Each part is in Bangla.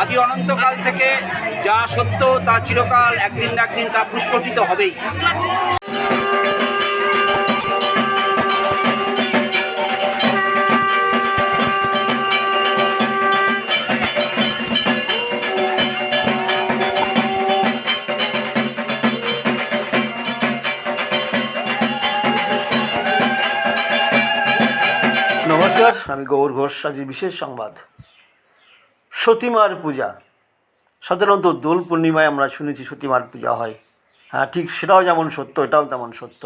আদি অনন্তকাল থেকে যা সত্য তা চিরকাল একদিন না একদিন তা প্রস্ফুটিত হবেই। নমস্কার, আমি গৌর ঘোষ। আজ বিশেষ সংবাদ, সতীমার পূজা। সাধারণত দোল পূর্ণিমায় আমরা শুনেছি সতীমার পূজা হয়। হ্যাঁ, ঠিক সেটাও যেমন সত্য, এটাও তেমন সত্য।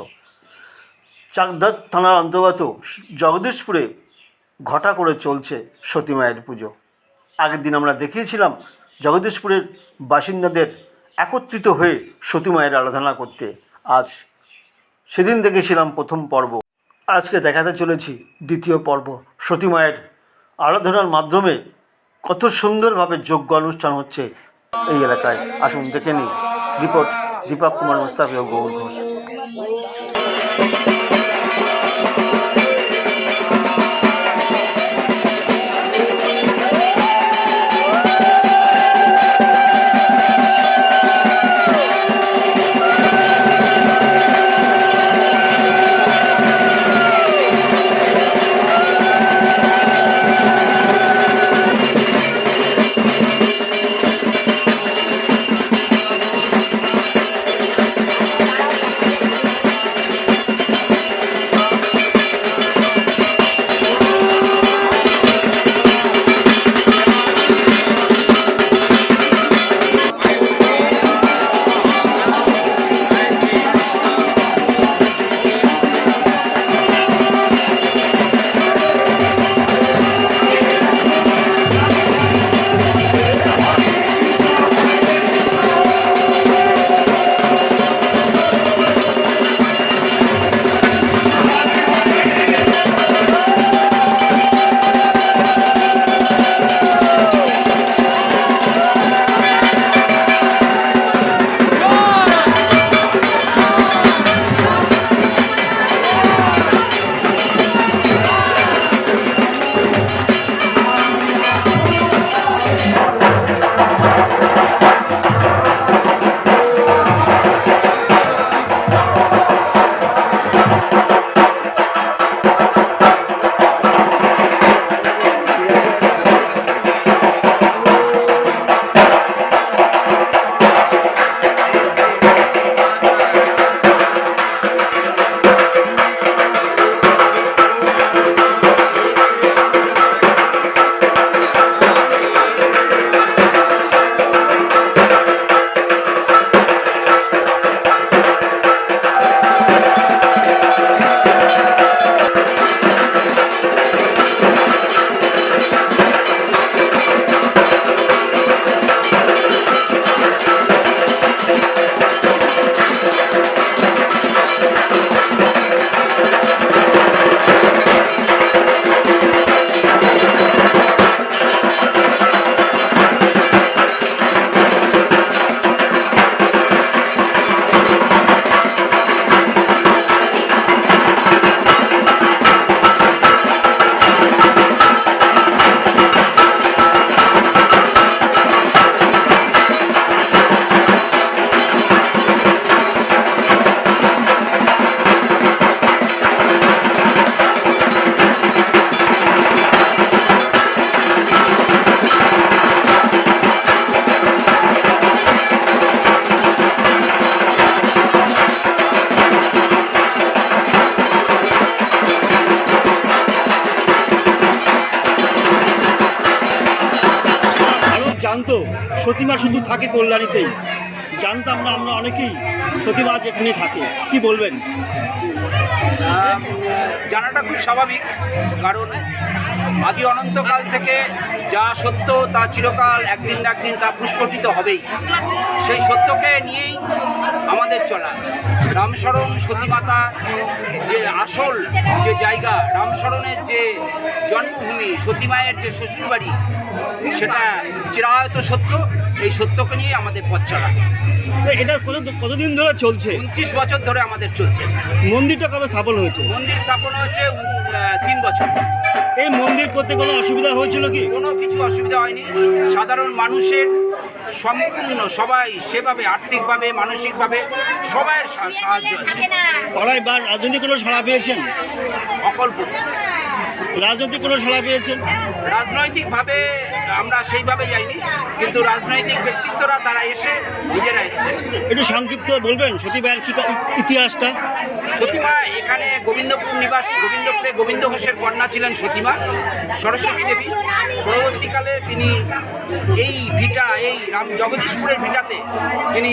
চাকদা থানার অন্তর্গত জগদীশপুরে ঘটা করে চলছে সতী মায়ের পুজো। আগের দিন আমরা দেখিয়েছিলাম জগদীশপুরের বাসিন্দাদের একত্রিত হয়ে সতী মায়ের আরাধনা করতে। আজ সেদিন দেখেছিলাম প্রথম পর্ব, আজকে দেখাতে চলেছি দ্বিতীয় পর্ব। সতী মায়ের আরাধনার মাধ্যমে কত সুন্দরভাবে যজ্ঞ অনুষ্ঠান হচ্ছে এই এলাকায়। আসুন দেখে নিই। রিপোর্ট দীপক কুমার মুস্তাফি ও গৌর ঘোষ। জানতো সতীমা শুধু থাকে কল্যাণীতেই, জানতাম না আমরা অনেকেই সতীমা যেখানে থাকে। কি বলবেন? জানাটা খুব স্বাভাবিক, কারণ আদি অনন্তকাল থেকে যা সত্য তা চিরকাল একদিন না একদিন তা প্রস্ফুটিত হবেই। সেই সত্যকে নিয়েই আমাদের চলা। রামশরণ সতীমাতা যে আসল যে জায়গা, রামশরণের যে জন্মভূমি, সতীমায়ের যে শ্বশুরবাড়ি, সেটা চিরায়ত সত্য। এই সত্যকে নিয়ে আমাদের পথ চলা। এটা কতদিন ধরে চলছে? 29 বছর ধরে আমাদের চলছে। মন্দিরটা কবে স্থাপন হয়েছে? মন্দির স্থাপন হয়েছে 3 বছর। এই মন্দির করতে কোনো অসুবিধা হয়েছিল কি? কোনো কিছু অসুবিধা হয়নি। সাধারণ মানুষের সম্পূর্ণ সবাই সেভাবে আর্থিকভাবে মানসিকভাবে সবাইয়ের সাহায্য আছে। পাড়ায় বা রাজনৈতিক কোনো সাড়া পেয়েছেন? অকল্পনীয়। রাজনৈতিক কোনো সাড়া পেয়েছেন? রাজনৈতিকভাবে আমরা সেইভাবে যাইনি, কিন্তু রাজনৈতিক ব্যক্তিত্বরা তারা এসে নিজেরা এসছেন। একটু সংক্ষিপ্ত বলবেন সতীমায়ের কি ইতিহাসটা? সতীমা এখানে গোবিন্দপুর নিবাস, গোবিন্দপুরে গোবিন্দ ঘোষের কন্যা ছিলেন সতীমা সরস্বতী দেবী। পরবর্তীকালে তিনি এই ভিটা, এই জগদীশপুরের ভিটাতে তিনি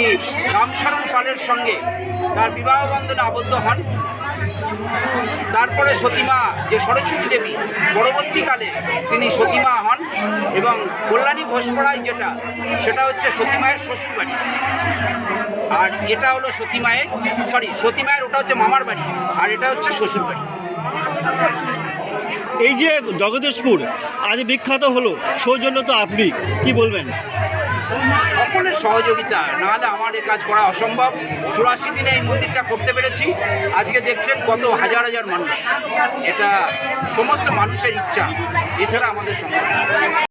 রামশরণ পালের সঙ্গে তার বিবাহ বন্ধনে আবদ্ধ হন। তারপরে সতীমা যে সরস্বতী দেবী, পরবর্তীকালে তিনি সতীমা হন এবং কল্যাণী ঘোষপাড়ায় যেটা, সেটা হচ্ছে সতীমায়ের শ্বশুরবাড়ি। আর এটা হলো সতীমায়ের ওটা হচ্ছে মামার বাড়ি, আর এটা হচ্ছে শ্বশুরবাড়ি। এই যে জগদীশপুর আজ বিখ্যাত হলো, সৌজন্য তো আপনি কি বলবেন? সকলের সহযোগিতা, নাহলে আমার এ কাজ করা অসম্ভব। 84 দিনে এই মন্দিরটা করতে পেরেছি। আজকে দেখছেন কত হাজার হাজার মানুষ। এটা সমস্ত মানুষের ইচ্ছা, এছাড়া আমাদের সম্ভব না।